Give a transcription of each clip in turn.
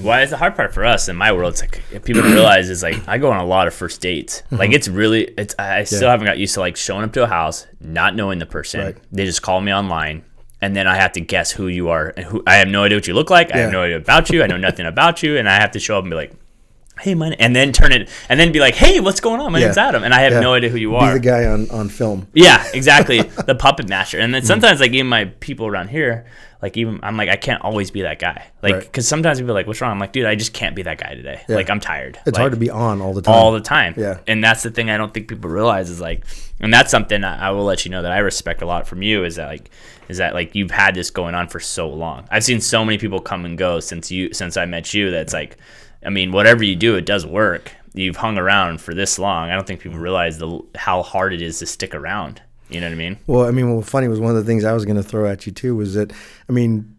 Well, it's the hard part for us in my world. It's like people don't realize is like I go on a lot of first dates. Like I still haven't got used to like showing up to a house, not knowing the person. Right. They just call me online, and then I have to guess who you are and who. I have no idea what you look like. I have no idea about you. I know nothing about you, and I have to show up and be like, "Hey, and then be like, "Hey, what's going on? My name's Adam," and I have no idea who you are. Be the guy on film. Yeah, exactly. The puppet master. And then sometimes like even my people around here. Like even I'm like I can't always be that guy, like because sometimes people are like, what's wrong? I'm like, dude, I just can't be that guy today. Like I'm tired. It's hard to be on all the time. Yeah, and that's the thing I don't think people realize is like, and that's something I will let you know that I respect a lot from you is that you've had this going on for so long. I've seen so many people come and go since I met you. That's like, I mean, whatever you do, it does work. You've hung around for this long. I don't think people realize how hard it is to stick around. You know what I mean? Well, funny was one of the things I was going to throw at you too was that, I mean,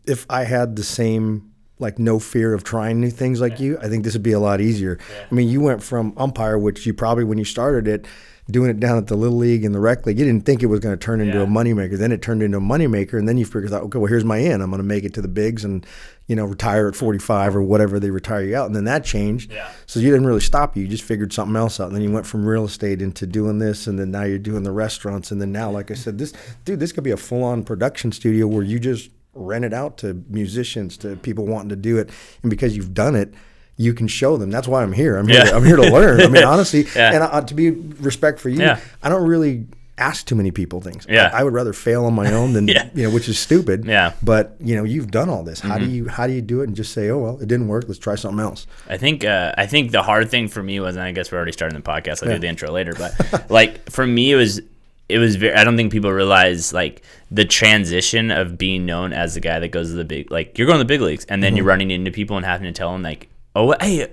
if I had the same, like no fear of trying new things like you, I think this would be a lot easier. Yeah. I mean, you went from umpire, which you probably, when you started it, doing it down at the Little League and the Rec League, you didn't think it was going to turn into a moneymaker. Then it turned into a moneymaker, and then you figured out, okay, well, here's my in. I'm going to make it to the bigs and, retire at 45 or whatever they retire you out. And then that changed. Yeah. So you didn't really stop. You just figured something else out. And then you went from real estate into doing this, and then now you're doing the restaurants. And then now, like I said, this could be a full-on production studio where you just rent it out to musicians, to people wanting to do it. And because you've done it, you can show them. That's why I'm here. I'm here to learn. I mean, honestly, and to be respect for you, I don't really ask too many people things. Yeah. I would rather fail on my own than which is stupid. Yeah. But you've done all this. How do you do it and just say, oh well, it didn't work. Let's try something else. I think the hard thing for me was, and I guess we're already starting the podcast. I'll do the intro later, but like for me it was very, I don't think people realize like the transition of being known as the guy that goes to the big, like you're going to the big leagues and then you're running into people and having to tell them like, oh, hey,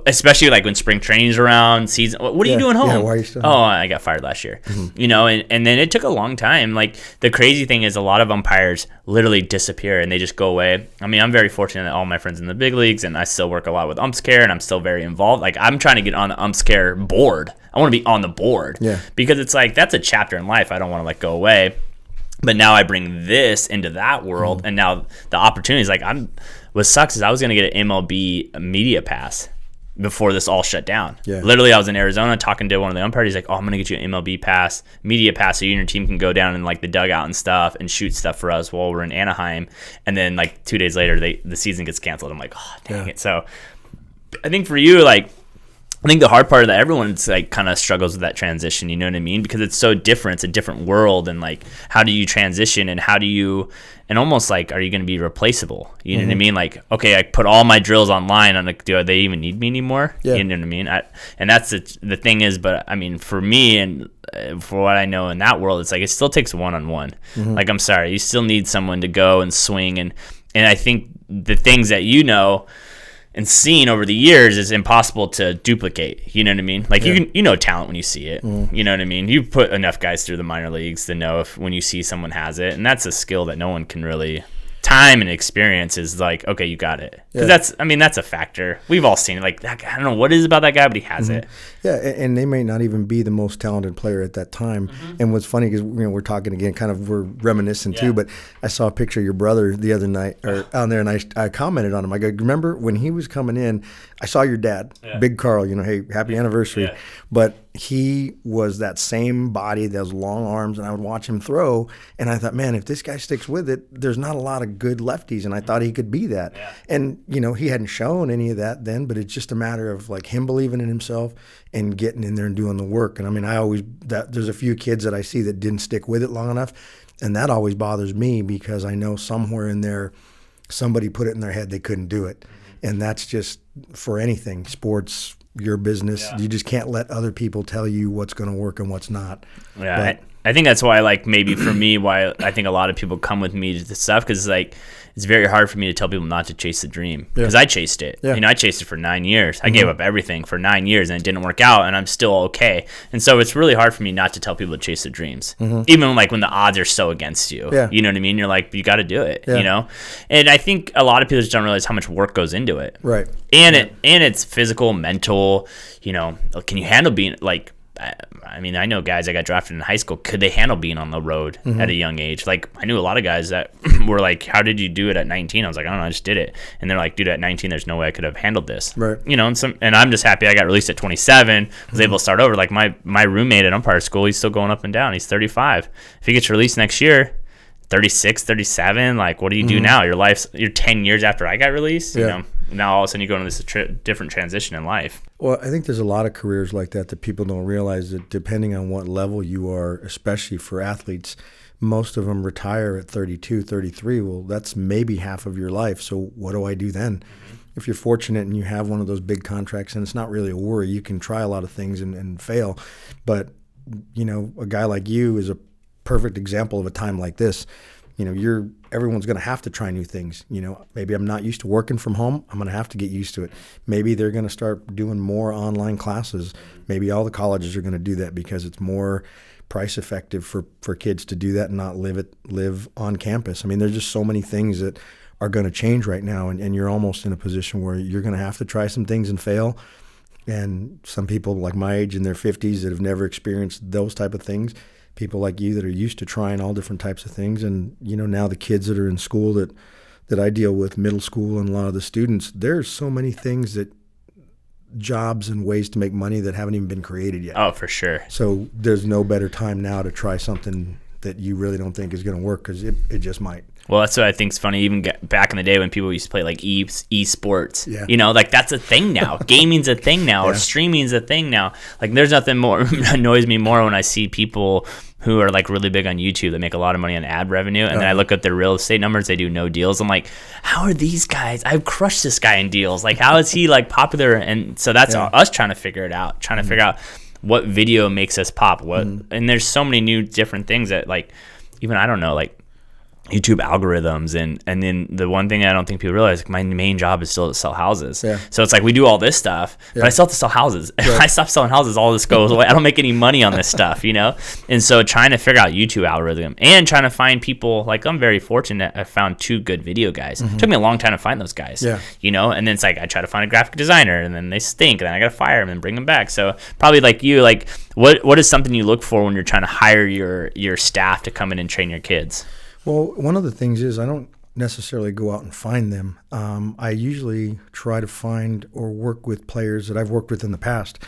especially like when spring training's around, season, what are you doing home? Yeah, why are you still home? Oh, I got fired last year. And then it took a long time. Like the crazy thing is a lot of umpires literally disappear and they just go away. I mean, I'm very fortunate that all my friends in the big leagues and I still work a lot with umps care and I'm still very involved. Like I'm trying to get on the umps care board. I want to be on the board because it's like, that's a chapter in life. I don't want to let go away. But now I bring this into that world and now the opportunity is like what sucks is I was going to get an MLB media pass before this all shut down. Yeah. Literally, I was in Arizona talking to one of the umpires. He's like, oh, I'm going to get you an MLB pass, media pass, so you and your team can go down in like the dugout and stuff and shoot stuff for us while we're in Anaheim. And then like 2 days later, the season gets canceled. I'm like, oh, dang it. So I think for you, like, I think the hard part of that, everyone's like kind of struggles with that transition, you know what I mean? Because it's so different. It's a different world. And like, how do you transition and and almost like, are you going to be replaceable? You know what I mean? Like, okay, I put all my drills online. I'm like, do they even need me anymore? Yeah. You know what I mean? And that's the thing is, but I mean, for me and for what I know in that world, it's like, it still takes one-on-one. Like, I'm sorry, you still need someone to go and swing. And I think the things that and seen over the years is impossible to duplicate. You know what I mean? Like you know talent when you see it. You know what I mean? You put enough guys through the minor leagues to know if when you see someone has it, and that's a skill that no one can really. Time and experience is like, okay, you got it. Because that's a factor. We've all seen it. Like, that guy, I don't know what it is about that guy, but he has it. Yeah, and they may not even be the most talented player at that time. And what's funny is we're talking again, kind of we're reminiscing too. But I saw a picture of your brother the other night on there, and I commented on him. I go, remember when he was coming in? I saw your dad, Big Carl. Hey, happy anniversary. Yeah. But he was that same body, those long arms, and I would watch him throw, and I thought, man, if this guy sticks with it, there's not a lot of good lefties, and I thought he could be that. Yeah. And, he hadn't shown any of that then, but it's just a matter of, like, him believing in himself and getting in there and doing the work. And, I mean, there's a few kids that I see that didn't stick with it long enough, and that always bothers me because I know somewhere in there somebody put it in their head they couldn't do it. And that's just for anything, sports, your business. You just can't let other people tell you what's going to work and what's not. Yeah, but I think that's why, like, maybe for me, why I think a lot of people come with me to this stuff, because like it's very hard for me to tell people not to chase the dream, because I chased it. Yeah. I chased it for 9 years. I gave up everything for 9 years, and it didn't work out, and I'm still okay. And so it's really hard for me not to tell people to chase their dreams, even like when the odds are so against you. Yeah. You know what I mean? You're like, you got to do it. Yeah. And I think a lot of people just don't realize how much work goes into it. Right. And it's physical, mental. Can you handle being like? I mean, I know guys that got drafted in high school. Could they handle being on the road at a young age? Like, I knew a lot of guys that were like, how did you do it at 19? I was like, I don't know, I just did it. And they're like, dude, at 19, there's no way I could have handled this. Right. You know, and I'm just happy I got released at 27, was able to start over. Like, my roommate at umpire school, he's still going up and down. He's 35. If he gets released next year, 36, 37, like, what do you do now? You're 10 years after I got released, you know? Now all of a sudden you go into this different transition in life. Well, I think there's a lot of careers like that people don't realize that depending on what level you are, especially for athletes, most of them retire at 32, 33. Well, that's maybe half of your life. So what do I do then? If you're fortunate and you have one of those big contracts, and it's not really a worry, you can try a lot of things and fail. But, you know, a guy like you is a perfect example of a time like this. You know, everyone's going to have to try new things. You know, maybe I'm not used to working from home. I'm going to have to get used to it. Maybe they're going to start doing more online classes. Maybe all the colleges are going to do that because it's more price effective for kids to do that and not live on campus. I mean, there's just so many things that are going to change right now, and you're almost in a position where you're going to have to try some things and fail. And some people like my age in their 50s that have never experienced those type of things, people like you that are used to trying all different types of things. And, you know, now the kids that are in school that I deal with, middle school, and a lot of the students, there's so many things that jobs and ways to make money that haven't even been created yet. Oh, for sure. So there's no better time now to try something that you really don't think is going to work, because it just might. Well, that's what I think is funny. Even back in the day when people used to play like esports, you know, like that's a thing now. Gaming's a thing now, or streaming's a thing now. Like, there's nothing more annoys me more when I see people who are like really big on YouTube that make a lot of money on ad revenue, and then I look at their real estate numbers. They do no deals. I'm like, how are these guys? I've crushed this guy in deals. Like, how is he like popular? And so that's us trying to figure it out, trying to figure out what video makes us pop. And there's so many new different things that, like, even I don't know, like YouTube algorithms, and then the one thing I don't think people realize, like, my main job is still to sell houses. So it's like we do all this stuff, but I still have to sell houses. If I stop selling houses, all this goes away. I don't make any money on this stuff, you know? And so trying to figure out YouTube algorithm and trying to find people, like, I'm very fortunate I found 2 good video guys. It took me a long time to find those guys, you know? And then it's like I try to find a graphic designer, and then they stink, and then I got to fire them and bring them back. So probably like you, like, what is something you look for when you're trying to hire your staff to come in and train your kids? Well, one of the things is I don't necessarily go out and find them. I usually try to find or work with players that I've worked with in the past.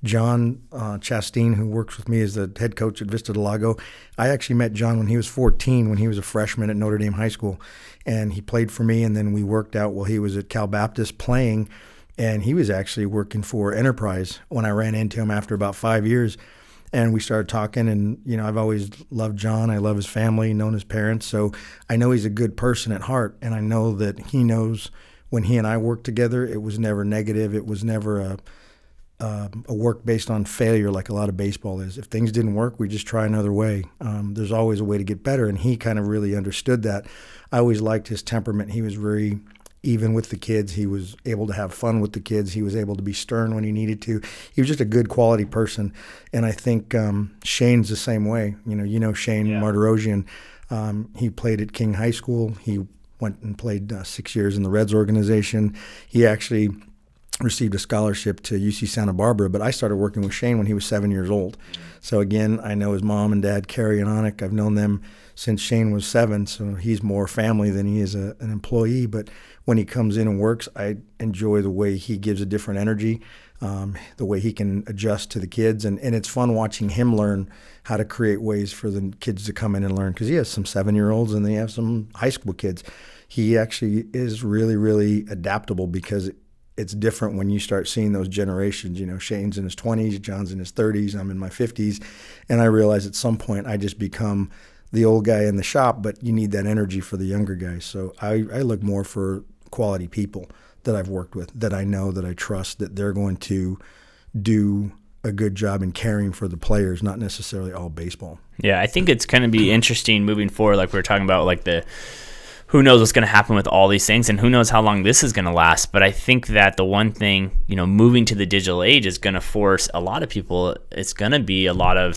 John Chastain, who works with me as the head coach at Vista del Lago, I actually met John when he was 14, when he was a freshman at Notre Dame High School. And he played for me, and then we worked out while he was at Cal Baptist playing. And he was actually working for Enterprise when I ran into him after about 5 years. And we started talking, and, you know, I've always loved John. I love his family, known his parents. So I know he's a good person at heart, and I know that he knows when he and I worked together, it was never negative. It was never a work based on failure like a lot of baseball is. If things didn't work, we just try another way. There's always a way to get better, and he kind of really understood that. I always liked his temperament. He was very even with the kids. He was able to have fun with the kids. He was able to be stern when he needed to. He was just a good quality person. And I think Shane's the same way. You know Shane Martirosian. He played at King High School. He went and played 6 years in the Reds organization. He actually received a scholarship to UC Santa Barbara, but I started working with Shane when he was 7 years old. So again, I know his mom and dad, Carrie and Anik. I've known them since Shane was 7, so he's more family than he is an employee. But when he comes in and works, I enjoy the way he gives a different energy, the way he can adjust to the kids. And it's fun watching him learn how to create ways for the kids to come in and learn, because he has some 7-year-olds and they have some high school kids. He actually is really, really adaptable, because it's different when you start seeing those generations. You know, Shane's in his 20s, John's in his 30s, I'm in my 50s, and I realize at some point I just become the old guy in the shop, but you need that energy for the younger guys. So I look more for quality people that I've worked with, that I know, that I trust, that they're going to do a good job in caring for the players, not necessarily all baseball. Yeah, I think it's going to be interesting moving forward, like we were talking about, like who knows what's going to happen with all these things, and who knows how long this is going to last. But I think that the one thing, you know, moving to the digital age is going to force a lot of people, it's going to be a lot of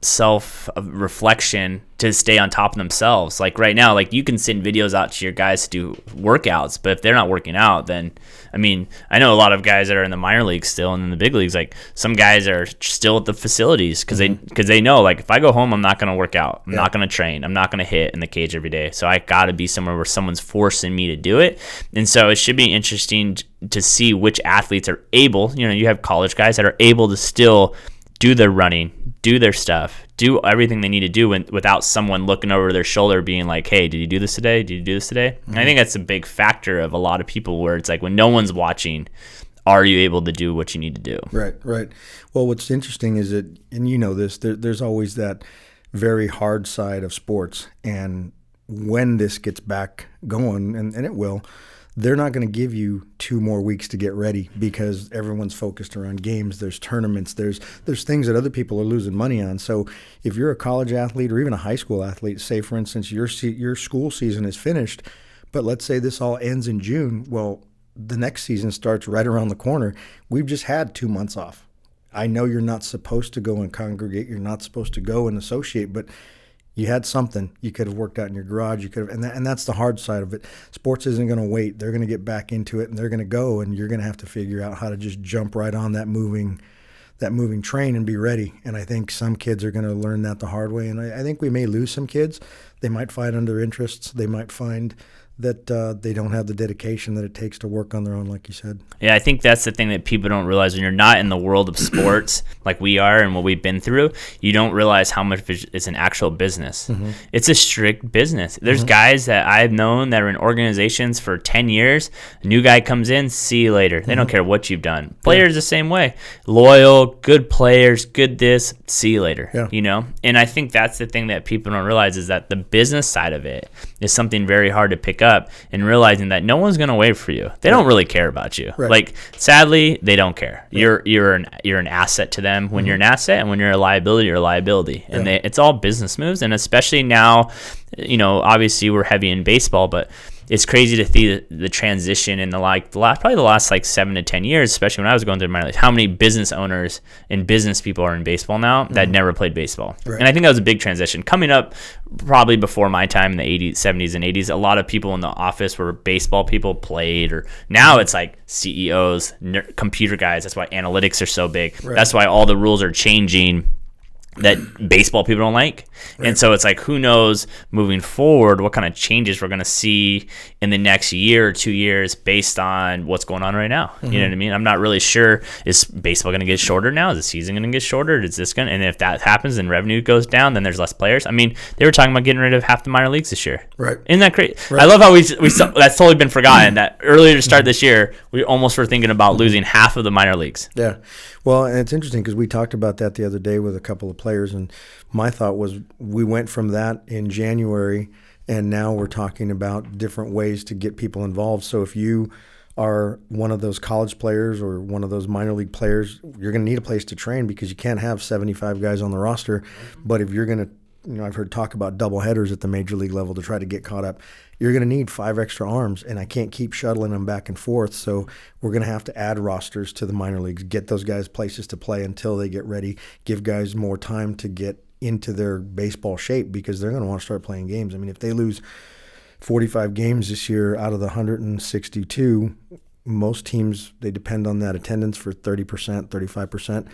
self reflection to stay on top of themselves. Like right now, like you can send videos out to your guys to do workouts, but if they're not working out, then I mean, I know a lot of guys that are in the minor leagues still and in the big leagues. Like some guys are still at the facilities because they know, like, if I go home, I'm not going to work out. I'm not going to train. I'm not going to hit in the cage every day. So I got to be somewhere where someone's forcing me to do it. And so it should be interesting to see which athletes are able. You know, you have college guys that are able to still do their running, do their stuff, do everything they need to do without someone looking over their shoulder being like, hey, did you do this today? Did you do this today? And I think that's a big factor of a lot of people where it's like when no one's watching, are you able to do what you need to do? Right. Well, what's interesting is that, and you know this, there's always that very hard side of sports. And when this gets back going, and it will, they're not going to give you 2 more weeks to get ready because everyone's focused around games. There's tournaments. There's things that other people are losing money on. So if you're a college athlete or even a high school athlete, say, for instance, your school season is finished, but let's say this all ends in June. Well, the next season starts right around the corner. We've just had 2 months off. I know you're not supposed to go and congregate. You're not supposed to go and associate, but you had something you could have worked out in your garage. You could have, and that's the hard side of it. Sports isn't going to wait. They're going to get back into it, and they're going to go, and you're going to have to figure out how to just jump right on that moving train and be ready. And I think some kids are going to learn that the hard way, and I think we may lose some kids. They might find other interests. They might find that they don't have the dedication that it takes to work on their own, like you said. Yeah, I think that's the thing that people don't realize when you're not in the world of sports like we are and what we've been through. You don't realize how much it's an actual business. Mm-hmm. It's a strict business. There's guys that I've known that are in organizations for 10 years. A new guy comes in, see you later. They don't care what you've done. Players the same way. Loyal, good players, good this, see you later. Yeah. You know? And I think that's the thing that people don't realize is that the business side of it is something very hard to pick up, and realizing that no one's going to wait for you. They don't really care about you. Right. Like, sadly, they don't care. Right. You're an asset to them when you're an asset, and when you're a liability, you're a liability. And it's all business moves. And especially now, you know, obviously we're heavy in baseball, but it's crazy to see the transition in probably the last 7 to 10 years, especially when I was going through my life, how many business owners and business people are in baseball now that never played baseball. Right. And I think that was a big transition. Coming up probably before my time in the 80s, 70s, and 80s, a lot of people in the office were baseball people, played, or now it's like CEOs, computer guys. That's why analytics are so big. Right. That's why all the rules are changing that baseball people don't like. Right. And so it's like, who knows moving forward what kind of changes we're going to see in the next year or 2 years based on what's going on right now. Mm-hmm. You know what I mean? I'm not really sure. Is baseball going to get shorter now? Is the season going to get shorter? Is this going to, and if that happens and revenue goes down, then there's less players. I mean, they were talking about getting rid of half the minor leagues this year. Right. Isn't that great? Right. I love how we that's totally been forgotten that earlier to start this year, we almost were thinking about losing half of the minor leagues. Yeah. Well, and it's interesting because we talked about that the other day with a couple of players, and my thought was we went from that in January, and now we're talking about different ways to get people involved. So if you are one of those college players or one of those minor league players, you're going to need a place to train because you can't have 75 guys on the roster. But if you're going to, you know, I've heard talk about double headers at the major league level to try to get caught up. You're going to need 5 extra arms, and I can't keep shuttling them back and forth. So we're going to have to add rosters to the minor leagues, get those guys places to play until they get ready, give guys more time to get into their baseball shape because they're going to want to start playing games. I mean, if they lose 45 games this year out of the 162, most teams, they depend on that attendance for 30%, 35%.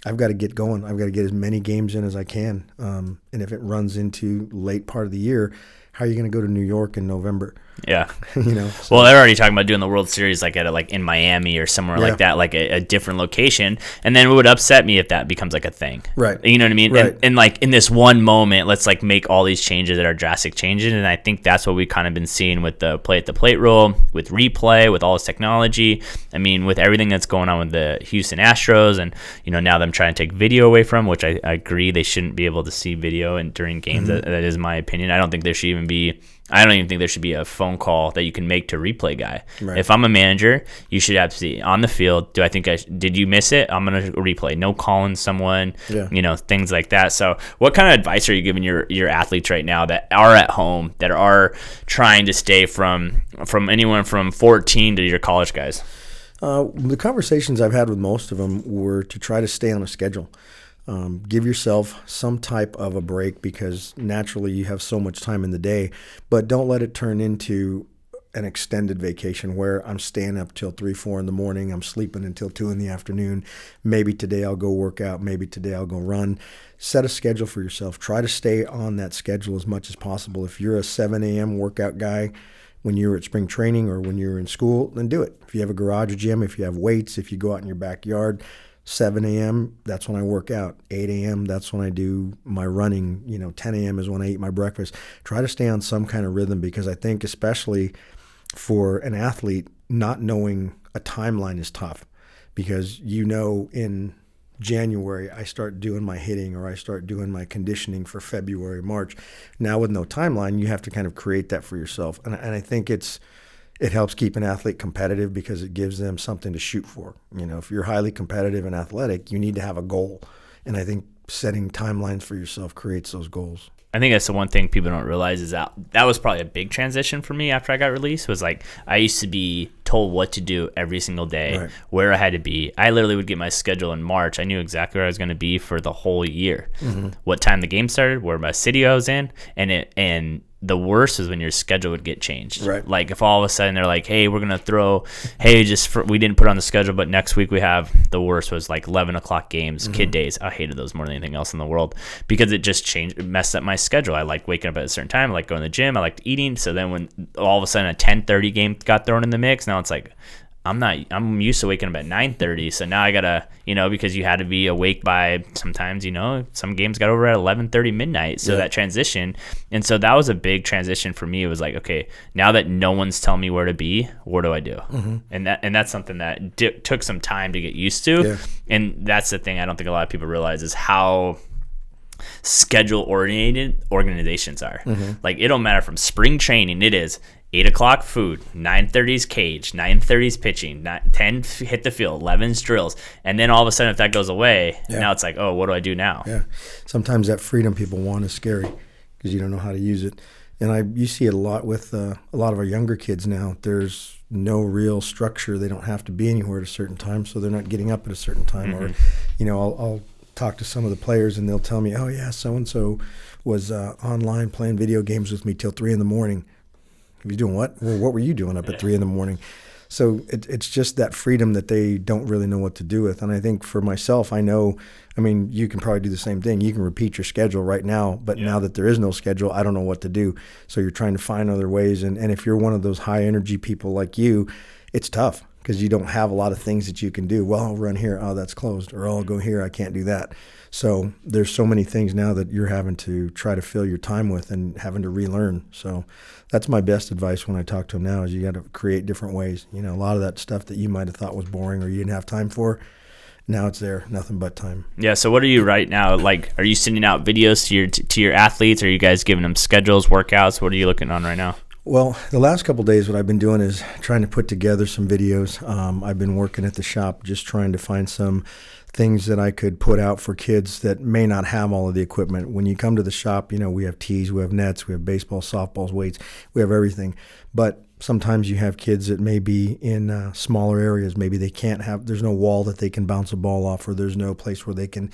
I've got to get going. I've got to get as many games in as I can. And if it runs into late part of the year, how are you going to go to New York in November? Yeah. You know. So. Well, they're already talking about doing the World Series in Miami or somewhere like that, like a different location. And then it would upset me if that becomes like a thing. Right. You know what I mean? Right. And like in this one moment, let's like make all these changes that are drastic changes. And I think that's what we've kind of been seeing with the play at the plate rule, with replay, with all this technology. I mean, with everything that's going on with the Houston Astros and, you know, now them trying to take video away from, which I agree they shouldn't be able to see video during games. Mm-hmm. That is my opinion. I don't even think there should be a phone call that you can make to replay guy. Right. If I'm a manager, you should have to see on the field. Did you miss it? I'm going to replay. No calling someone, you know, things like that. So what kind of advice are you giving your athletes right now that are at home, that are trying to stay from anyone from 14 to your college guys? The conversations I've had with most of them were to try to stay on a schedule. Give yourself some type of a break because naturally you have so much time in the day, but don't let it turn into an extended vacation where I'm staying up till 3, 4 in the morning. I'm sleeping until 2 in the afternoon. Maybe today I'll go work out. Maybe today I'll go run. Set a schedule for yourself. Try to stay on that schedule as much as possible. If you're a 7 a.m. workout guy when you're at spring training or when you're in school, then do it. If you have a garage gym, if you have weights, if you go out in your backyard, 7 a.m., that's when I work out. 8 a.m., that's when I do my running. 10 a.m. is when I eat my breakfast. Try to stay on some kind of rhythm because I think especially for an athlete, not knowing a timeline is tough because in January I start doing my hitting or I start doing my conditioning for February, March. Now with no timeline, you have to kind of create that for yourself. And I think it helps keep an athlete competitive because it gives them something to shoot for. If you're highly competitive and athletic, you need to have a goal. And I think setting timelines for yourself creates those goals. I think that's the one thing people don't realize is that was probably a big transition for me after I got released. Was like I used to be told what to do every single day, right, where I had to be. I literally would get my schedule in March. I knew exactly where I was going to be for the whole year, what time the game started, where my city I was in, and the worst is when your schedule would get changed. Right. Like if all of a sudden they're like, hey, we're going to throw, we didn't put on the schedule, but next week we have, the worst was like 11 o'clock games, kid days. I hated those more than anything else in the world because it just it messed up my schedule. I liked waking up at a certain time. I liked going to the gym. I liked eating. So then when all of a sudden a 10:30 game got thrown in the mix, now it's like, I'm used to waking up at 9:30, so now I gotta, because you had to be awake by sometimes, some games got over at 11:30 midnight, so that transition, and so that was a big transition for me. It was like, okay, now that no one's telling me where to be, what do I do? And that's something that took some time to get used to, and that's the thing I don't think a lot of people realize is how schedule-oriented organizations are. Like it don't matter from spring training, it is 8 o'clock food, 9:30's cage, 9:30's pitching, 10 hit the field, 11's drills. And then all of a sudden, if that goes away, now it's like, oh, what do I do now? Yeah. Sometimes that freedom people want is scary because you don't know how to use it. And you see it a lot with a lot of our younger kids now. There's no real structure. They don't have to be anywhere at a certain time, so they're not getting up at a certain time. Or, I'll talk to some of the players and they'll tell me, oh, yeah, so-and-so was online playing video games with me till 3 in the morning. You doing what? Well, what were you doing up at 3 in the morning? So it's just that freedom that they don't really know what to do with. And I think for myself, you can probably do the same thing. You can repeat your schedule right now, but now that there is no schedule, I don't know what to do. So you're trying to find other ways. And if you're one of those high energy people like you, it's tough because you don't have a lot of things that you can do. Well, I'll run here. Oh, that's closed. Or I'll go here. I can't do that. So there's so many things now that you're having to try to fill your time with and having to relearn. So that's my best advice when I talk to them now is you got to create different ways. A lot of that stuff that you might have thought was boring or you didn't have time for, now it's there, nothing but time. Yeah, so what are you right now? Like, are you sending out videos to your athletes? Are you guys giving them schedules, workouts? What are you looking on right now? Well, the last couple of days, what I've been doing is trying to put together some videos. I've been working at the shop just trying to find some things that I could put out for kids that may not have all of the equipment. When you come to the shop, we have tees, we have nets, we have baseball, softballs, weights, we have everything. But sometimes you have kids that may be in smaller areas. Maybe they can't there's no wall that they can bounce a ball off, or there's no place where they can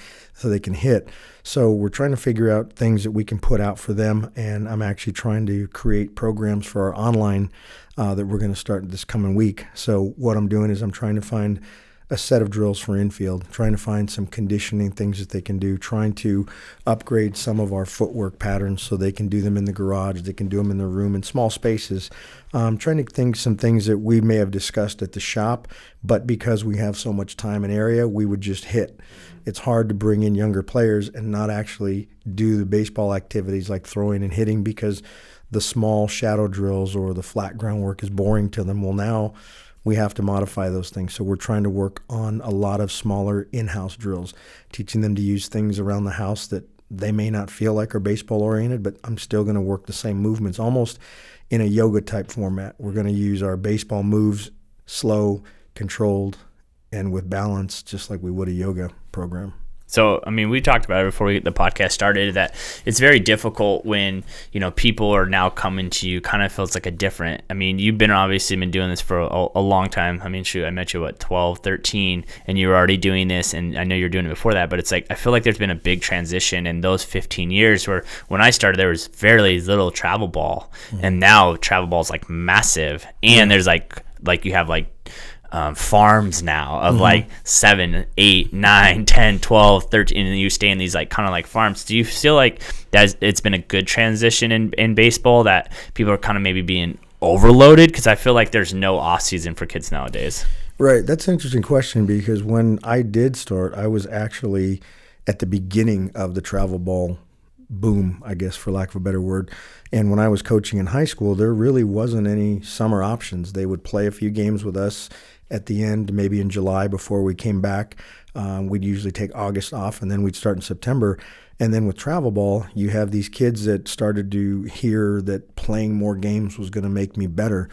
hit. So we're trying to figure out things that we can put out for them. And I'm actually trying to create programs for our online that we're going to start this coming week. So what I'm doing is I'm trying to find a set of drills for infield, trying to find some conditioning things that they can do, trying to upgrade some of our footwork patterns so they can do them in the garage, they can do them in their room in small spaces. Trying to think some things that we may have discussed at the shop, but because we have so much time and area, we would just hit. It's hard to bring in younger players and not actually do the baseball activities like throwing and hitting because the small shadow drills or the flat ground work is boring to them. Well, now we have to modify those things. So we're trying to work on a lot of smaller in-house drills, teaching them to use things around the house that they may not feel like are baseball oriented, but I'm still going to work the same movements, almost in a yoga type format. We're going to use our baseball moves slow, controlled, and with balance, just like we would a yoga program. So, I mean, we talked about it before the podcast started, that it's very difficult when, people are now coming to you, kind of feels like a different, I mean, you've obviously been doing this for a long time. I mean, shoot, I met you, 12, 13, and you were already doing this, and I know you're doing it before that, but it's like, I feel like there's been a big transition in those 15 years where when I started, there was very little travel ball, and now travel ball is like massive, and there's like you have like, farms now of like 7, 8, 9, 10, 12, 13, and you stay in these like kind of like farms. Do you feel like that it's been a good transition in baseball, that people are kind of maybe being overloaded? Because I feel like there's no off season for kids nowadays. Right. That's an interesting question, because when I did start, I was actually at the beginning of the travel ball boom, I guess, for lack of a better word. And when I was coaching in high school, there really wasn't any summer options. They would play a few games with us at the end, maybe in July before we came back. We'd usually take August off, and then we'd start in September. And then with travel ball, you have these kids that started to hear that playing more games was going to make me better.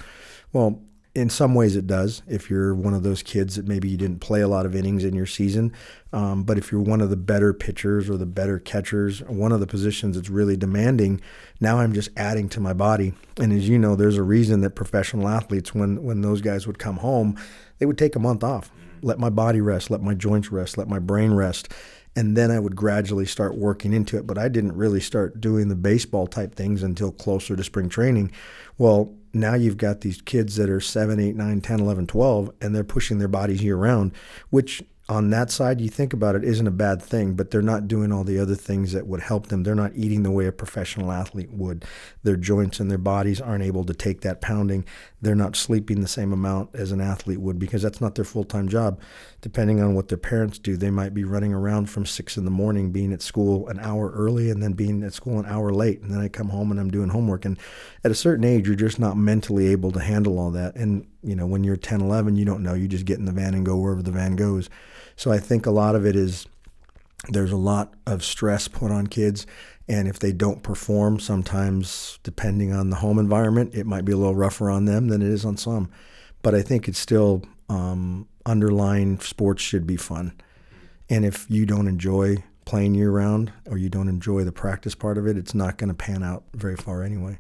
Well, in some ways it does, if you're one of those kids that maybe you didn't play a lot of innings in your season. But if you're one of the better pitchers or the better catchers, one of the positions that's really demanding, now I'm just adding to my body. And as you know, there's a reason that professional athletes, when those guys would come home, they would take a month off, let my body rest, let my joints rest, let my brain rest. And then I would gradually start working into it. But I didn't really start doing the baseball type things until closer to spring training. Well, now you've got these kids that are 7, 8, 9, 10, 11, 12, and they're pushing their bodies year round, which on that side, you think about it, isn't a bad thing, but they're not doing all the other things that would help them. They're not eating the way a professional athlete would. Their joints and their bodies aren't able to take that pounding. They're not sleeping the same amount as an athlete would, because that's not their full-time job. Depending on what their parents do, they might be running around from 6 in the morning, being at school an hour early, and then being at school an hour late. And then I come home and I'm doing homework. And at a certain age, you're just not mentally able to handle all that. And, when you're 10, 11, you don't know. You just get in the van and go wherever the van goes. So I think a lot of it is there's a lot of stress put on kids, and if they don't perform, sometimes depending on the home environment, it might be a little rougher on them than it is on some. But I think it's still underlying sports should be fun. And if you don't enjoy playing year-round or you don't enjoy the practice part of it, it's not going to pan out very far anyway.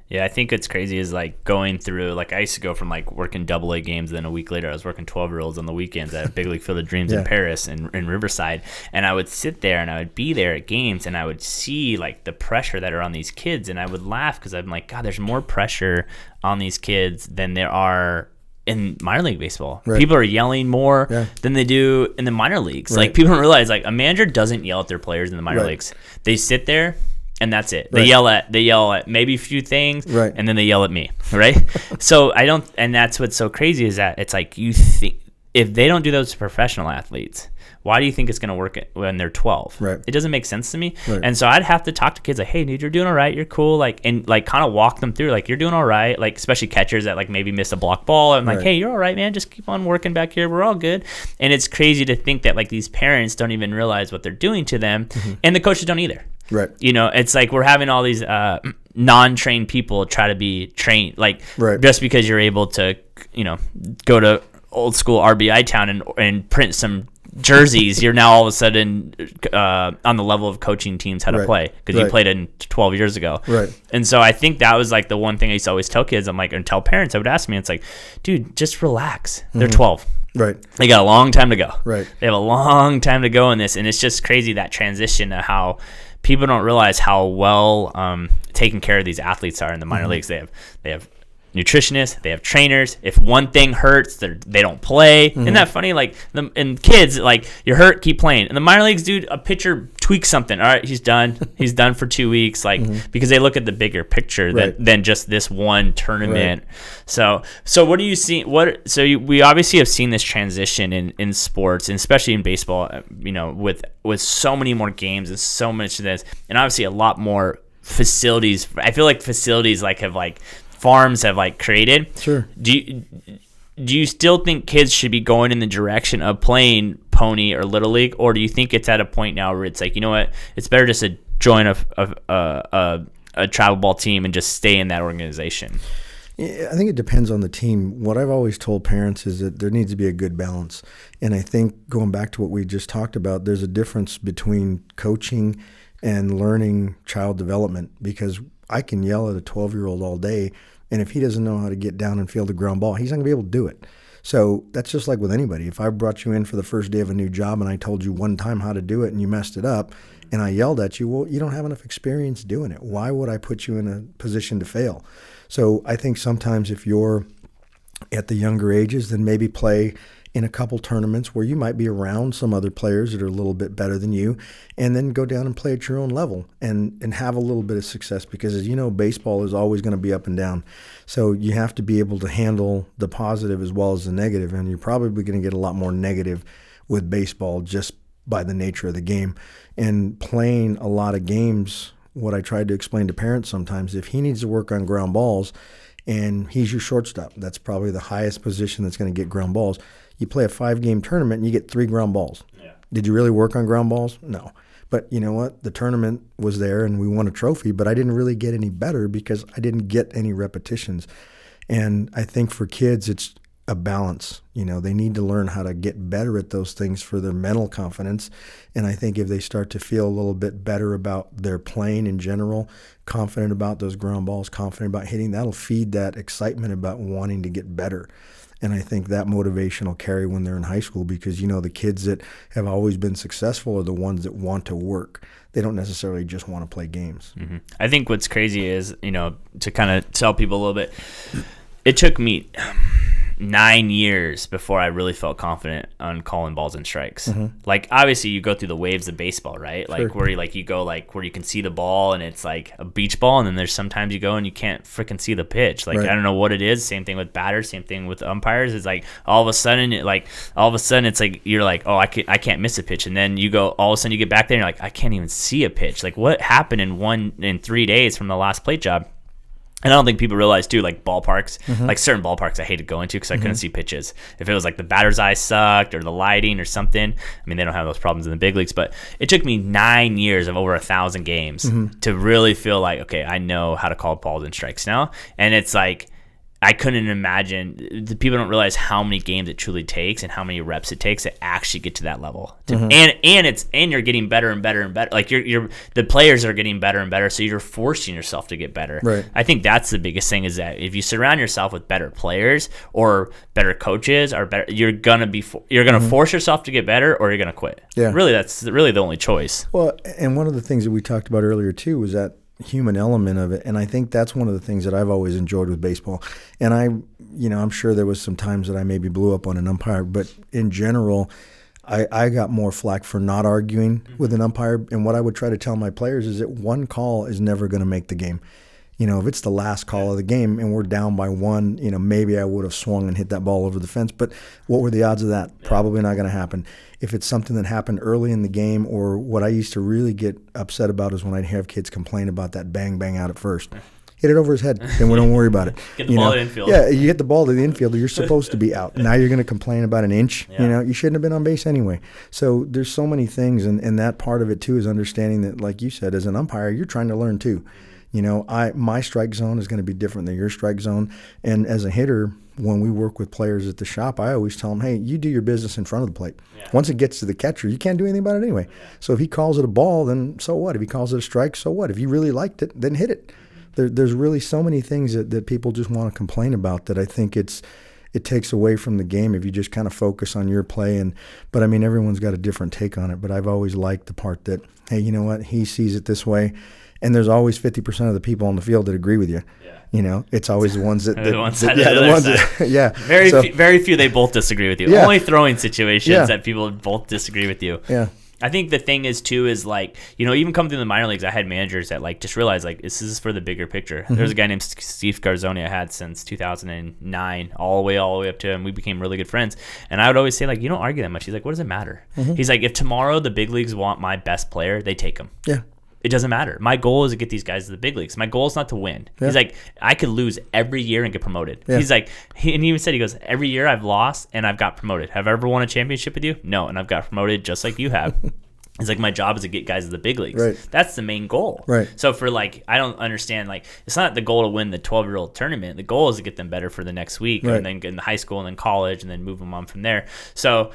Yeah, I think what's crazy is like going through, like I used to go from like working AA games, then a week later I was working 12-year-olds on the weekends at Big League Field of Dreams in Paris and in Riverside. And I would sit there and I would be there at games and I would see like the pressure that are on these kids, and I would laugh because I'm like, God, there's more pressure on these kids than there are in minor league baseball. Right. People are yelling more than they do in the minor leagues. Right. Like people don't realize like a manager doesn't yell at their players in the minor leagues. They sit there and that's it. They yell at maybe a few things, and then they yell at me, right? So and that's what's so crazy is that it's like you think if they don't do those to professional athletes, why do you think it's going to work when they're 12? Right. It doesn't make sense to me. Right. And so I'd have to talk to kids like, hey, dude, you're doing all right. You're cool. Like, and like kind of walk them through like, you're doing all right. Like, especially catchers that like maybe miss a block ball. I'm like, hey, you're all right, man. Just keep on working back here. We're all good. And it's crazy to think that like these parents don't even realize what they're doing to them. Mm-hmm. And the coaches don't either. Right. It's like we're having all these non-trained people try to be trained. Like just because you're able to, go to old school RBI town and print some jerseys, you're now all of a sudden on the level of coaching teams how to play because you played in 12 years ago. Right. And so I think that was like the one thing I used to always tell kids. I'm like, and tell parents, I would ask me, it's like, dude, just relax. They're 12. Right. They got a long time to go. Right. They have a long time to go in this. And it's just crazy that transition to how people don't realize how well taken care of these athletes are in the minor leagues. They have nutritionists, they have trainers. If one thing hurts, they don't play. Isn't that funny? Like in kids, like you're hurt, keep playing. In the minor leagues, dude, a pitcher tweaks something. All right, he's done. He's done for 2 weeks. Like because they look at the bigger picture than just this one tournament. Right. So what do you see? We obviously have seen this transition in sports, and especially in baseball. With so many more games and so much of this, and obviously a lot more facilities. I feel like facilities farms have created. Sure. Do you still think kids should be going in the direction of playing pony or little league, or do you think it's at a point now where it's like, you know what, it's better just to join a travel ball team and just stay in that organization? Yeah, I think it depends on the team. What I've always told parents is that there needs to be a good balance. And I think going back to what we just talked about, there's a difference between coaching and learning child development, because I can yell at a 12-year-old all day, and if he doesn't know how to get down and field a ground ball, he's not going to be able to do it. So that's just like with anybody. If I brought you in for the first day of a new job and I told you one time how to do it and you messed it up and I yelled at you, well, you don't have enough experience doing it. Why would I put you in a position to fail? So I think sometimes if you're at the younger ages, then maybe play in a couple tournaments where you might be around some other players that are a little bit better than you, and then go down and play at your own level and have a little bit of success, because as you know, baseball is always going to be up and down. So you have to be able to handle the positive as well as the negative, and you're probably going to get a lot more negative with baseball just by the nature of the game. And playing a lot of games, what I tried to explain to parents sometimes, if he needs to work on ground balls and he's your shortstop, that's probably the highest position that's going to get ground balls. You play a 5-game tournament and you get 3 ground balls. Yeah. Did you really work on ground balls? No. But you know what? The tournament was there and we won a trophy, but I didn't really get any better because I didn't get any repetitions. And I think for kids, it's a balance. You know, they need to learn how to get better at those things for their mental confidence. And I think if they start to feel a little bit better about their playing in general, confident about those ground balls, confident about hitting, that'll feed that excitement about wanting to get better. And I think that motivation will carry when they're in high school, because, you know, the kids that have always been successful are the ones that want to work. They don't necessarily just want to play games. Mm-hmm. I think what's crazy is, you know, to kind of tell people a little bit, it took me 9 years before I really felt confident on calling balls and strikes. Mm-hmm. Like, obviously you go through the waves of baseball, right? Like, sure. Where you go where you can see the ball and it's like a beach ball, and then there's sometimes you go and you can't freaking see the pitch. Like, right. I don't know what it is. Same thing with batters, same thing with umpires. It's like all of a sudden it's like you're like, oh, I can't miss a pitch, and then you go, all of a sudden you get back there and you're like, I can't even see a pitch. Like, what happened in 3 days from the last plate job? And I don't think people realize, too, like ballparks, mm-hmm. like certain ballparks I hated going to because I couldn't see pitches. If it was like the batter's eye sucked or the lighting or something, I mean, they don't have those problems in the big leagues, but it took me 9 years of over 1,000 games mm-hmm. to really feel like, okay, I know how to call balls and strikes now. And it's like, I couldn't imagine. The people don't realize how many games it truly takes and how many reps it takes to actually get to that level. Mm-hmm. And you're getting better and better and better. Like the players are getting better and better, so you're forcing yourself to get better. Right. I think that's the biggest thing, is that if you surround yourself with better players or better coaches or better, you're gonna mm-hmm. force yourself to get better, or you're gonna quit. Yeah. Really, that's really the only choice. Well, and one of the things that we talked about earlier too was that human element of it, and I think that's one of the things that I've always enjoyed with baseball. And I'm sure there was some times that I maybe blew up on an umpire, but in general, I got more flack for not arguing with an umpire. And what I would try to tell my players is that one call is never going to make the game. You know, if it's the last call of the game and we're down by 1, you know, maybe I would have swung and hit that ball over the fence. But what were the odds of that? Yeah. Probably not going to happen. If it's something that happened early in the game, or what I used to really get upset about is when I'd have kids complain about that bang out at first. Hit it over his head, then we don't worry about it. Get the ball to the infield. Yeah, you hit the ball to the infield, you're supposed to be out. Now you're going to complain about an inch. Yeah. You know, you shouldn't have been on base anyway. So there's so many things, and that part of it too is understanding that, like you said, as an umpire, you're trying to learn too. You know, my strike zone is going to be different than your strike zone. And as a hitter, when we work with players at the shop, I always tell them, hey, you do your business in front of the plate. Yeah. Once it gets to the catcher, you can't do anything about it anyway. Yeah. So if he calls it a ball, then so what? If he calls it a strike, so what? If you really liked it, then hit it. There's really so many things that people just want to complain about that I think it takes away from the game if you just kind of focus on your play. But I mean, everyone's got a different take on it. But I've always liked the part that, hey, you know what? He sees it this way. And there's always 50% of the people on the field that agree with you. Yeah. You know, it's always the ones that very few they both disagree with you. Yeah. Only throwing situations that people both disagree with you. Yeah. I think the thing is too is like, you know, even coming through the minor leagues, I had managers that like just realized like this is for the bigger picture. Mm-hmm. There's a guy named Steve Garzoni I had since 2009, all the way up to him. We became really good friends, and I would always say like, you don't argue that much. He's like, what does it matter? Mm-hmm. He's like, if tomorrow the big leagues want my best player, they take him. Yeah. It doesn't matter. My goal is to get these guys to the big leagues. My goal is not to win. Yeah. He's like, I could lose every year and get promoted. Yeah. He's like, and he even said, he goes, every year I've lost and I've got promoted. Have I ever won a championship with you? No, and I've got promoted just like you have. It's like my job is to get guys to the big leagues. Right. That's the main goal. Right. So for like, I don't understand, like, it's not the goal to win the 12-year-old tournament. The goal is to get them better for the next week, right. and then get in high school and then college and then move them on from there. So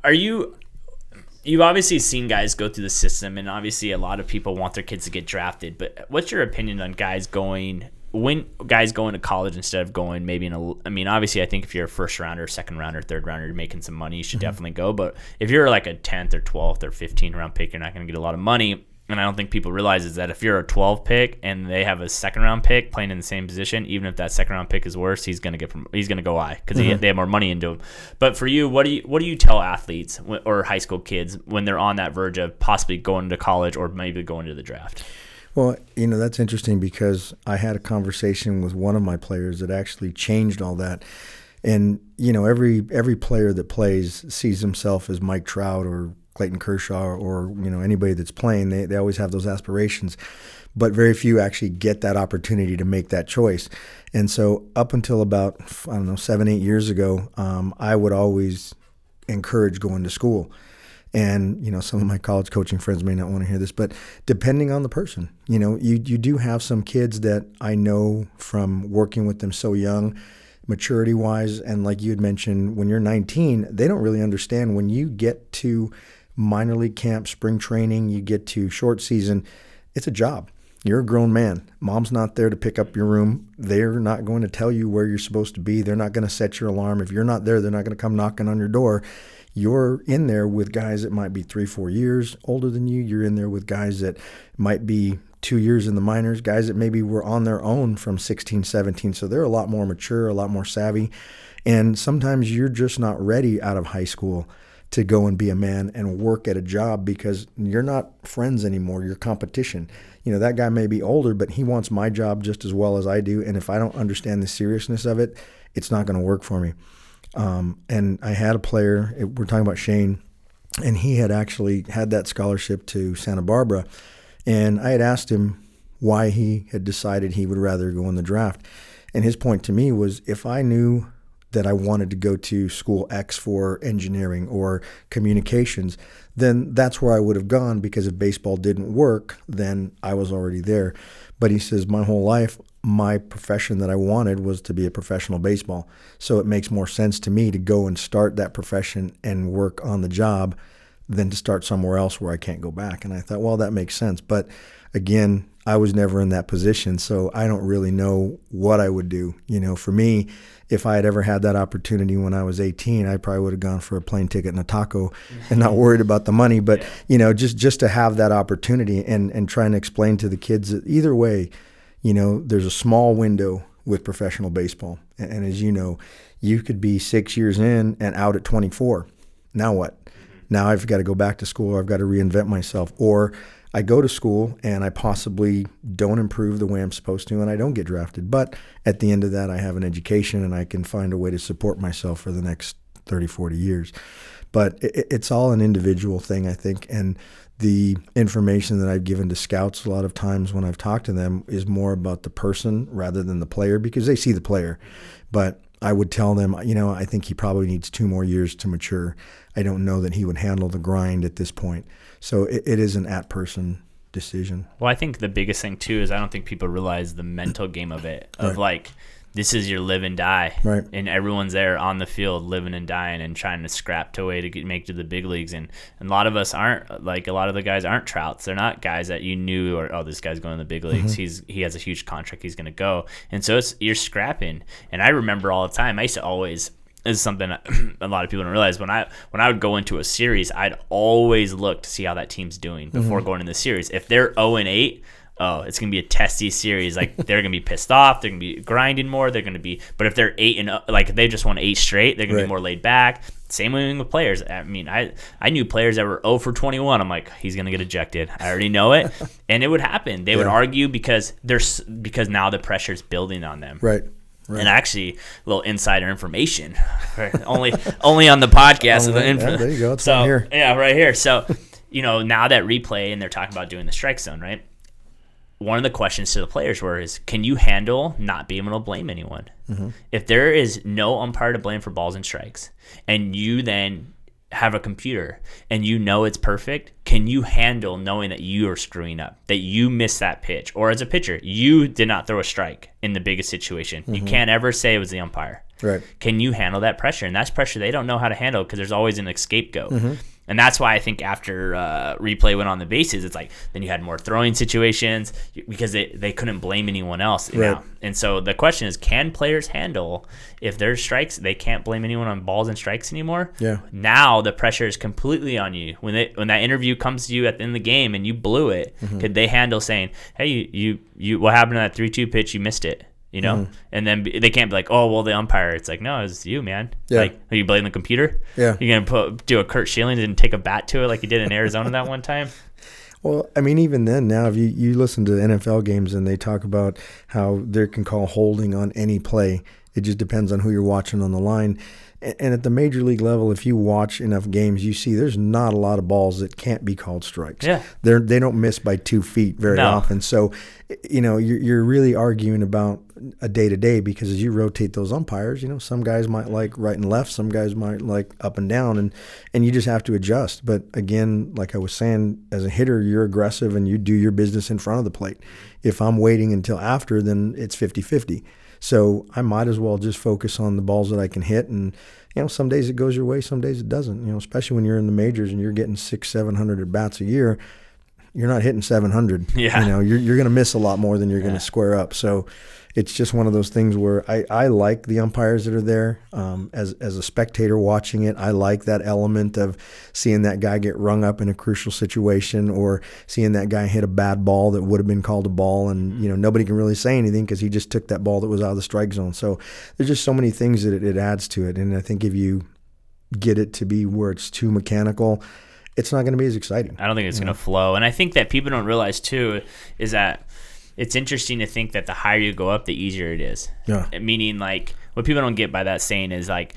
you've obviously seen guys go through the system, and obviously a lot of people want their kids to get drafted, but what's your opinion on guys going to college instead of going maybe I mean, obviously I think if you're a first rounder, second rounder, third rounder, you're making some money, you should definitely go. But if you're like a 10th or 12th or 15th round pick, you're not going to get a lot of money. And I don't think people realize is that if you're a 12 pick and they have a second round pick playing in the same position, even if that second round pick is worse, he's going to go high because they have more money into him. But for you, what do you tell athletes or high school kids when they're on that verge of possibly going to college or maybe going to the draft? Well, that's interesting because I had a conversation with one of my players that actually changed all that. And, every player that plays sees himself as Mike Trout or Clayton Kershaw or anybody that's playing. They always have those aspirations. But very few actually get that opportunity to make that choice. And so up until about, 7-8 years ago, I would always encourage going to school. And, some of my college coaching friends may not want to hear this, but depending on the person, you do have some kids that I know from working with them so young, maturity-wise, and like you had mentioned, when you're 19, they don't really understand when you get to minor league camp, spring training, you get to short season, it's a job. You're a grown man. Mom's not there to pick up your room. They're not going to tell you where you're supposed to be. They're not going to set your alarm. If you're not there, they're not going to come knocking on your door. You're in there with guys that might be 3-4 years older than you. You're in there with guys that might be 2 years in the minors, guys that maybe were on their own from 16, 17. So they're a lot more mature, a lot more savvy. And sometimes you're just not ready out of high school to go and be a man and work at a job because you're not friends anymore. You're competition. That guy may be older, but he wants my job just as well as I do. And if I don't understand the seriousness of it, it's not going to work for me. And I had a player, we're talking about Shane, and he had actually had that scholarship to Santa Barbara. And I had asked him why he had decided he would rather go in the draft. And his point to me was, if I knew that I wanted to go to school X for engineering or communications, then that's where I would have gone, because if baseball didn't work, then I was already there. But he says, my whole life, my profession that I wanted was to be a professional baseball. So it makes more sense to me to go and start that profession and work on the job than to start somewhere else where I can't go back. And I thought, well, that makes sense. But again, I was never in that position, so I don't really know what I would do. For me, if I had ever had that opportunity when I was 18, I probably would have gone for a plane ticket and a taco and not worried about the money. But, just to have that opportunity and trying to explain to the kids that either way, there's a small window with professional baseball. And as you know, you could be 6 years in and out at 24. Now what? Now I've got to go back to school, or I've got to reinvent myself, or I go to school and I possibly don't improve the way I'm supposed to and I don't get drafted. But at the end of that, I have an education and I can find a way to support myself for the next 30, 40 years. But it's all an individual thing, I think. And the information that I've given to scouts a lot of times when I've talked to them is more about the person rather than the player, because they see the player. But I would tell them, I think he probably needs 2 more years to mature. I don't know that he would handle the grind at this point. So it is an at-person decision. Well, I think the biggest thing, too, is I don't think people realize the mental game of it, of like, this is your live and die. Right. And everyone's there on the field living and dying and trying to scrap to a way to make to the big leagues. And a lot of us aren't, like, a lot of the guys aren't Trouts. They're not guys that you knew, or, oh, this guy's going to the big leagues. He has a huge contract. He's going to go. And so you're scrapping. And I remember all the time, I used to always, this is something a lot of people don't realize, when I would go into a series, I'd always look to see how that team's doing before going into the series. If they're 0-8, oh, it's going to be a testy series. Like, they're going to be pissed off. They're going to be grinding more. They're going to be, but if they're 8-0, like if they just won 8 straight, they're going to be more laid back. Same way with players. I mean, I knew players that were 0 for 21. I'm like, he's going to get ejected. I already know it. And it would happen. They would argue because now the pressure's building on them. Right. And actually, a little insider information, only on the podcast. There you go. It's right here. Yeah, right here. So, now that replay, and they're talking about doing the strike zone, right? One of the questions to the players is, can you handle not being able to blame anyone? If there is no umpire to blame for balls and strikes, and you then have a computer and you know it's perfect, can you handle knowing that you are screwing up, that you missed that pitch? Or as a pitcher, you did not throw a strike in the biggest situation. You can't ever say it was the umpire. Right. Can you handle that pressure? And that's pressure they don't know how to handle because there's always an scapegoat. And that's why I think after replay went on the bases, it's like then you had more throwing situations because they couldn't blame anyone else. Right. And so the question is, can players handle if there's strikes, they can't blame anyone on balls and strikes anymore? Yeah. Now the pressure is completely on you. When that interview comes to you at the end of the game and you blew it, could they handle saying, hey, you what happened to that 3-2 pitch? You missed it. And then they can't be like, oh, well, the umpire. It's like, no, it was you, man. Yeah. Like, are you blaming the computer? Yeah. You're going to do a Kurt Schilling and take a bat to it like you did in Arizona that one time? Well, I mean, even then, now, if you listen to NFL games and they talk about how they can call holding on any play, it just depends on who you're watching on the line. And at the major league level, if you watch enough games, you see there's not a lot of balls that can't be called strikes. Yeah. They don't miss by 2 feet very often. So, you're really arguing about a day-to-day because as you rotate those umpires, some guys might like right and left, some guys might like up and down, and you just have to adjust. But again, like I was saying, as a hitter, you're aggressive and you do your business in front of the plate. If I'm waiting until after, then it's 50-50. So I might as well just focus on the balls that I can hit. And, some days it goes your way, some days it doesn't, especially when you're in the majors and you're getting 600-700 at bats a year, you're not hitting 700. Yeah. You're going to miss a lot more than you're going to square up. So it's just one of those things where I like the umpires that are there. As a spectator watching it, I like that element of seeing that guy get rung up in a crucial situation or seeing that guy hit a bad ball that would have been called a ball, and nobody can really say anything because he just took that ball that was out of the strike zone. So there's just so many things that it adds to it, and I think if you get it to be where it's too mechanical, it's not going to be as exciting. I don't think it's going to flow. And I think that people don't realize too is that it's interesting to think that the higher you go up, the easier it is. Yeah. Meaning, like, what people don't get by that saying is, like,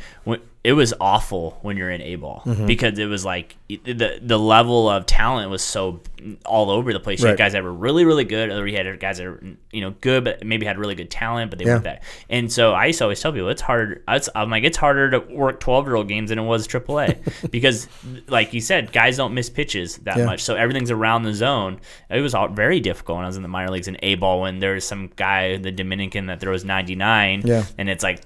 it was awful when you're in A-ball because it was like the level of talent was so all over the place. You had guys that were really, really good, or you had guys that were good, but maybe had really good talent, but they weren't that. And so I used to always tell people it's harder. I'm like, it's harder to work 12-year-old games than it was AAA because, like you said, guys don't miss pitches that much, so everything's around the zone. It was very difficult when I was in the minor leagues in A-ball when there was some guy, the Dominican, that throws 99, and it's like,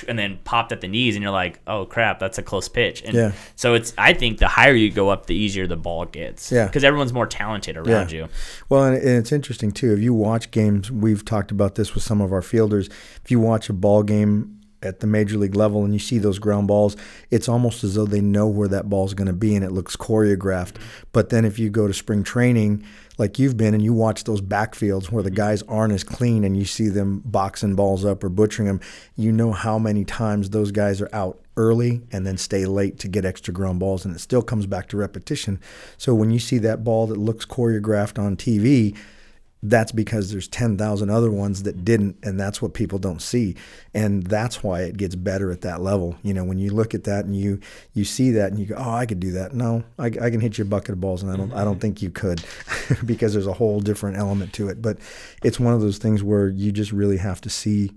and then popped at the knees, and you're like, oh crap, that's a close pitch. And so I think the higher you go up, the easier the ball gets. Because everyone's more talented around you. Well, and it's interesting too. If you watch games, we've talked about this with some of our fielders. If you watch a ball game at the major league level and you see those ground balls, it's almost as though they know where that ball's going to be and it looks choreographed. But then if you go to spring training, like you've been, and you watch those backfields where the guys aren't as clean and you see them boxing balls up or butchering them, you know how many times those guys are out early and then stay late to get extra ground balls, and it still comes back to repetition. So when you see that ball that looks choreographed on TV, that's because there's 10,000 other ones that didn't, and that's what people don't see. And that's why it gets better at that level. When you look at that and you see that and you go, oh, I could do that. No, I can hit you a bucket of balls, and I don't think you could because there's a whole different element to it. But it's one of those things where you just really have to see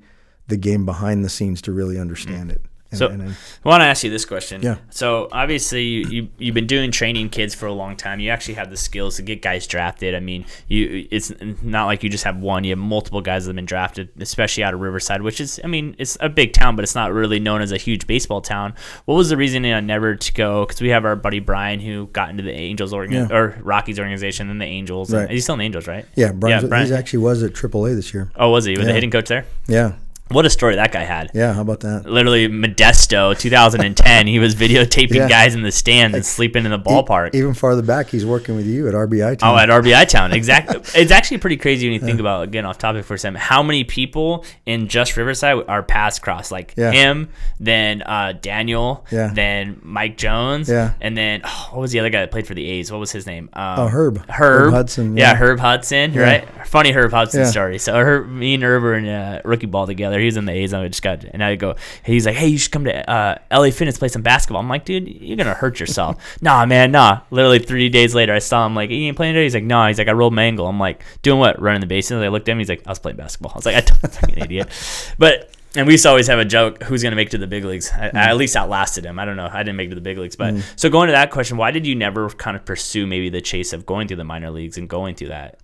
the game behind the scenes to really understand it. So I want to ask you this question. Yeah. So obviously you've been doing training kids for a long time. You actually have the skills to get guys drafted. I mean, it's not like you just have one. You have multiple guys that have been drafted, especially out of Riverside, which is, I mean, it's a big town, but it's not really known as a huge baseball town. What was the reasoning never to go? Because we have our buddy Brian who got into the Angels or Rockies organization, then the Angels. Right. He's still in the Angels, right? Yeah, Brian. He actually was at AAA this year. Oh, was he? Was the hitting coach there? Yeah. What a story that guy had. Yeah, how about that? Literally, Modesto, 2010, he was videotaping guys in the stands and sleeping in the ballpark. Even farther back, he's working with you at RBI Town. Oh, at RBI Town, exactly. It's actually pretty crazy when you think about, again, off topic for a second, how many people in just Riverside are paths crossed. Like him, then Daniel, then Mike Jones, and then, what was the other guy that played for the A's? What was his name? Herb. Herb Hudson. Yeah, Herb Hudson, right? Funny Herb Hudson story. So me and Herb were in rookie ball together. He was in the A's, and I go, he's like, hey, you should come to LA Fitness, play some basketball. I'm like, dude, you're gonna hurt yourself. Nah, man, nah. Literally 3 days later, I saw him like, you ain't playing today? He's like, no. He's like, I rolled my ankle. I'm like, doing what? Running the bases. I looked at him. He's like, I was playing basketball. I was like, I'm an idiot. But And we used to always have a joke, who's going to make it to the big leagues? I at least outlasted him. I don't know. I didn't make it to the big leagues. But so going to that question, why did you never kind of pursue maybe the chase of going to the minor leagues and going to that?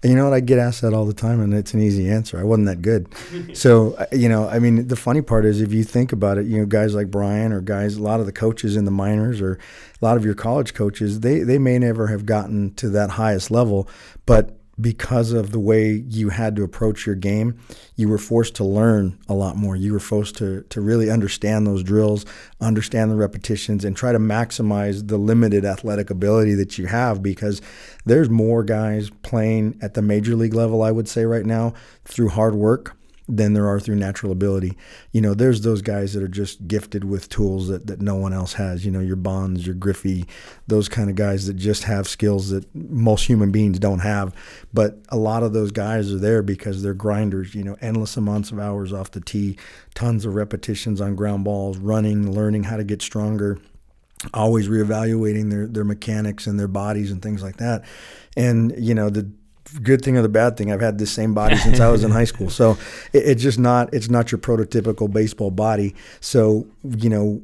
You know what? I get asked that all the time, and it's an easy answer. I wasn't that good. So, I mean, the funny part is if you think about it, guys like Brian or guys, a lot of the coaches in the minors or a lot of your college coaches, they may never have gotten to that highest level, but because of the way you had to approach your game, you were forced to learn a lot more. You were forced to really understand those drills, understand the repetitions, and try to maximize the limited athletic ability that you have, because there's more guys playing at the major league level, I would say right now, through hard work than there are through natural ability. There's those guys that are just gifted with tools that no one else has. Your Bonds, your Griffey, those kind of guys that just have skills that most human beings don't have. But a lot of those guys are there because they're grinders, endless amounts of hours off the tee, tons of repetitions on ground balls, running, learning how to get stronger, always reevaluating their mechanics and their bodies and things like that. And, the good thing or the bad thing, I've had this same body since I was in high school. So it's not your prototypical baseball body. So,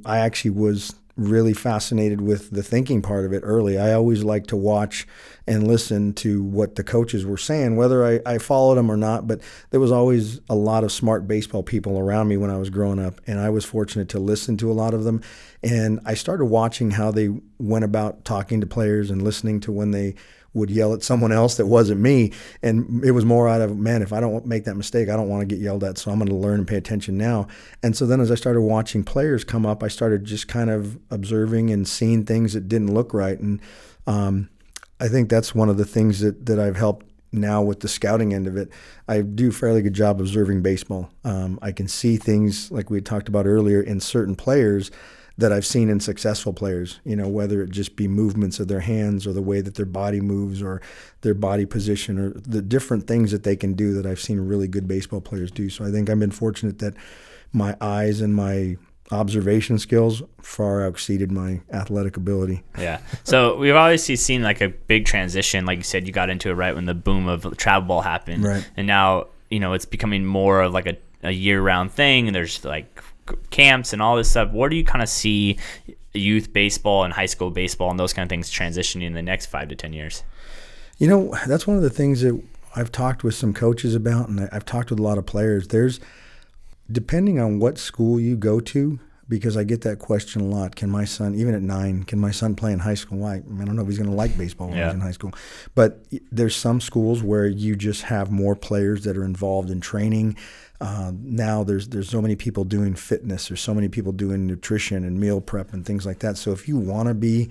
I actually was really fascinated with the thinking part of it early. I always liked to watch and listen to what the coaches were saying, whether I followed them or not, but there was always a lot of smart baseball people around me when I was growing up, and I was fortunate to listen to a lot of them. And I started watching how they went about talking to players and listening to when they would yell at someone else that wasn't me. And it was more out of, man, if I don't make that mistake, I don't want to get yelled at, so I'm going to learn and pay attention now. And so then as I started watching players come up, I started just kind of observing and seeing things that didn't look right. And I think that's one of the things that I've helped now with the scouting end of it. I do a fairly good job observing baseball. I can see things like we talked about earlier in certain players that I've seen in successful players, whether it just be movements of their hands or the way that their body moves or their body position or the different things that they can do that I've seen really good baseball players do. So I think I've been fortunate that my eyes and my observation skills far exceeded my athletic ability. Yeah. So we've obviously seen like a big transition. Like you said, you got into it right when the boom of travel ball happened. Right. And now, it's becoming more of like a year-round thing, and there's like camps and all this stuff. Where do you kind of see youth baseball and high school baseball and those kind of things transitioning in the next 5 to 10 years? That's one of the things that I've talked with some coaches about, and I've talked with a lot of players. There's, depending on what school you go to, because I get that question a lot, can my son, even at 9, can my son play in high school? Why? I don't know if he's going to like baseball when he's in high school. But there's some schools where you just have more players that are involved in training. Now there's so many people doing fitness. There's so many people doing nutrition and meal prep and things like that. So if you want to be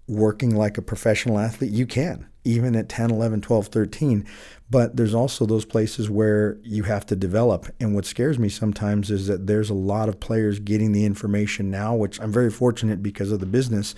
working like a professional athlete, you can, even at 10, 11, 12, 13. But there's also those places where you have to develop. And what scares me sometimes is that there's a lot of players getting the information now, which I'm very fortunate because of the business,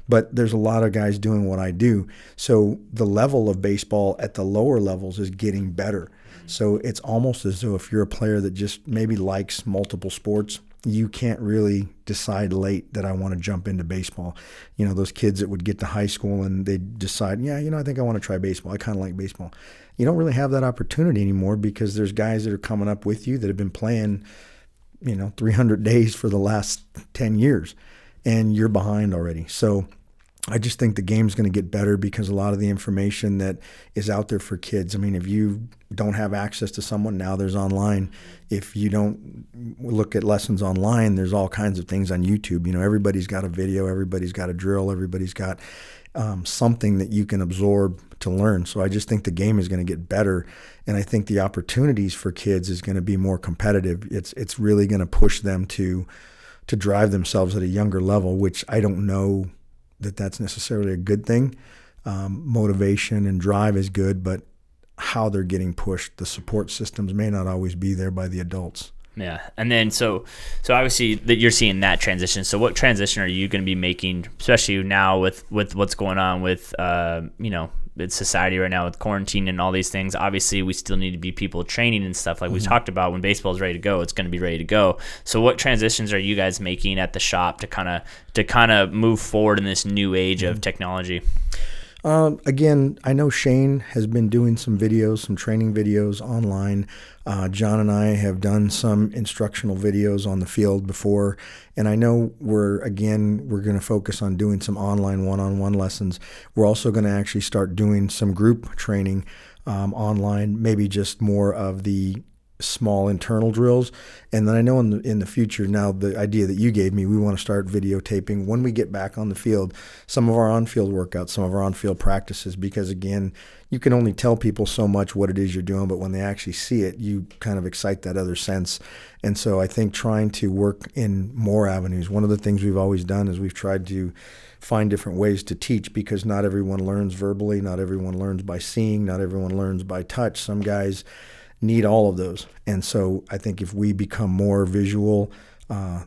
but there's a lot of guys doing what I do. So the level of baseball at the lower levels is getting better. So it's almost as though if you're a player that just maybe likes multiple sports, you can't really decide late that I want to jump into baseball. Those kids that would get to high school and they decide, I think I want to try baseball. I kind of like baseball. You don't really have that opportunity anymore because there's guys that are coming up with you that have been playing, 300 days for the last 10 years, and you're behind already. So I just think the game's going to get better because a lot of the information that is out there for kids. I mean, if you don't have access to someone, now there's online. If you don't look at lessons online, there's all kinds of things on YouTube. Everybody's got a video, everybody's got a drill, everybody's got something that you can absorb to learn. So I just think the game is going to get better, and I think the opportunities for kids is going to be more competitive. It's really going to push them to drive themselves at a younger level, which I don't know that's necessarily a good thing. Motivation and drive is good, but how they're getting pushed, the support systems may not always be there by the adults. Yeah. And then so obviously that you're seeing that transition. So what transition are you going to be making, especially now with what's going on with it's society right now with quarantine and all these things? Obviously we still need to be people training and stuff like we talked about. When baseball is ready to go, it's going to be ready to go. So what transitions are you guys making at the shop to kind of move forward in this new age of technology? Again, I know Shane has been doing some videos, some training videos online. John and I have done some instructional videos on the field before, and I know we're going to focus on doing some online one-on-one lessons. We're also going to actually start doing some group training online, maybe just more of the small internal drills. And then I know in the future, now the idea that you gave me, we want to start videotaping when we get back on the field, some of our on-field workouts, some of our on-field practices, because again, you can only tell people so much what it is you're doing, but when they actually see it, you kind of excite that other sense. And so I think trying to work in more avenues, one of the things we've always done is we've tried to find different ways to teach, because not everyone learns verbally, not everyone learns by seeing, not everyone learns by touch. Some guys need all of those. And so I think if we become more visual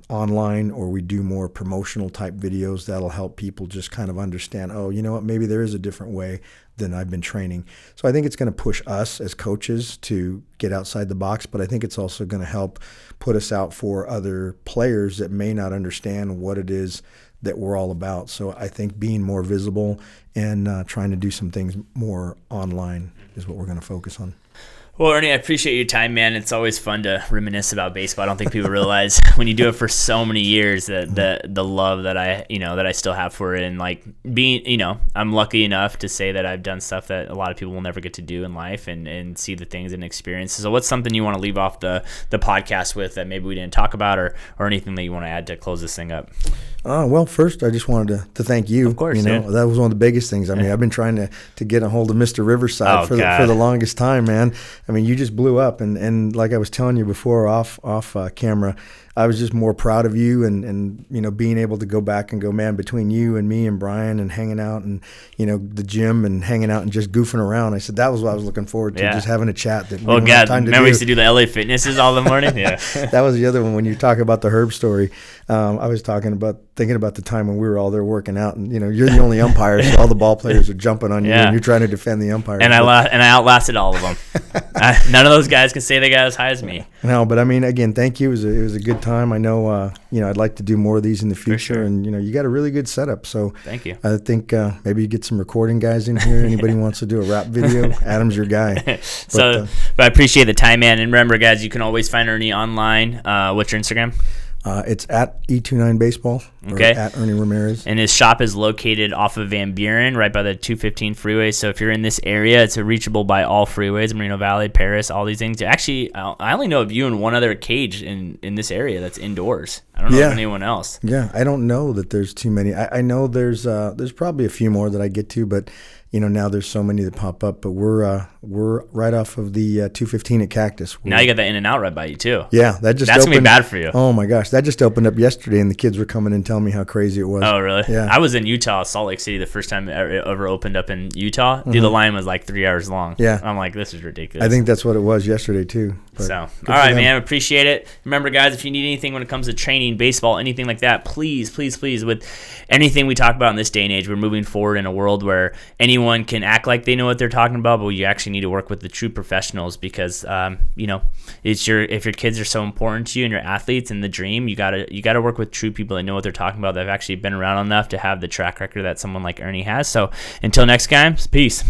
online, or we do more promotional type videos, that'll help people just kind of understand, oh, you know what, maybe there is a different way than I've been training. So I think it's going to push us as coaches to get outside the box, but I think it's also going to help put us out for other players that may not understand what it is that we're all about. So I think being more visible and trying to do some things more online is what we're going to focus on. Well, Ernie, I appreciate your time, man. It's always fun to reminisce about baseball. I don't think people realize when you do it for so many years that the love that I still have for it, and like being, I'm lucky enough to say that I've done stuff that a lot of people will never get to do in life, and see the things and experiences. So what's something you want to leave off the podcast with that maybe we didn't talk about, or anything that you want to add to close this thing up? Well, first, I just wanted to thank you. Of course, that was one of the biggest things. I mean, I've been trying to get a hold of Mr. Riverside for the longest time, man. I mean, you just blew up, and like I was telling you before off camera, I was just more proud of you, and being able to go back and go, man, between you and me and Brian and hanging out and the gym and hanging out and just goofing around. I said that was what I was looking forward to, just having a chat. That oh God, remember we used to do the LA Fitnesses all the morning. Yeah, that was the other one. When you talk about the Herb story, I was thinking about the time when we were all there working out, and you're the only umpire, so all the ball players are jumping on you, and you're trying to defend the umpire. And I outlasted all of them. None of those guys can say they got as high as me. No, but I mean, again, thank you. It was a good time. I know, I'd like to do more of these in the future, sure. And you got a really good setup. So thank you. I think maybe you get some recording guys in here. Anybody wants to do a rap video, Adam's your guy. But I appreciate the time, man. And remember, guys, you can always find Ernie online. What's your Instagram? It's at E29 Baseball, or at Ernie Ramirez. And his shop is located off of Van Buren, right by the 215 freeway. So if you're in this area, it's reachable by all freeways, Moreno Valley, Paris, all these things. Actually, I only know of you and one other cage in this area that's indoors. I don't know of anyone else. Yeah, I don't know that there's too many. I know there's probably a few more that I get to, but now there's so many that pop up. But we're right off of the 215 at Cactus. Now you got the In-N-Out right by you too. Yeah, that's gonna be bad for you. Oh my gosh, that just opened up yesterday, and the kids were coming and telling me how crazy it was. Oh really? Yeah. I was in Utah, Salt Lake City, the first time it ever opened up in Utah. Dude, the line was like 3 hours long. Yeah, I'm like, this is ridiculous. I think that's what it was yesterday too. So, all right, man, appreciate it. Remember, guys, if you need anything when it comes to training, baseball, anything like that, please, with anything we talk about in this day and age, we're moving forward in a world where anyone can act like they know what they're talking about, but you actually need to work with the true professionals, because if your kids are so important to you and your athletes and the dream, you gotta work with true people that know what they're talking about, that have actually been around enough to have the track record that someone like Ernie has. So until next time, peace.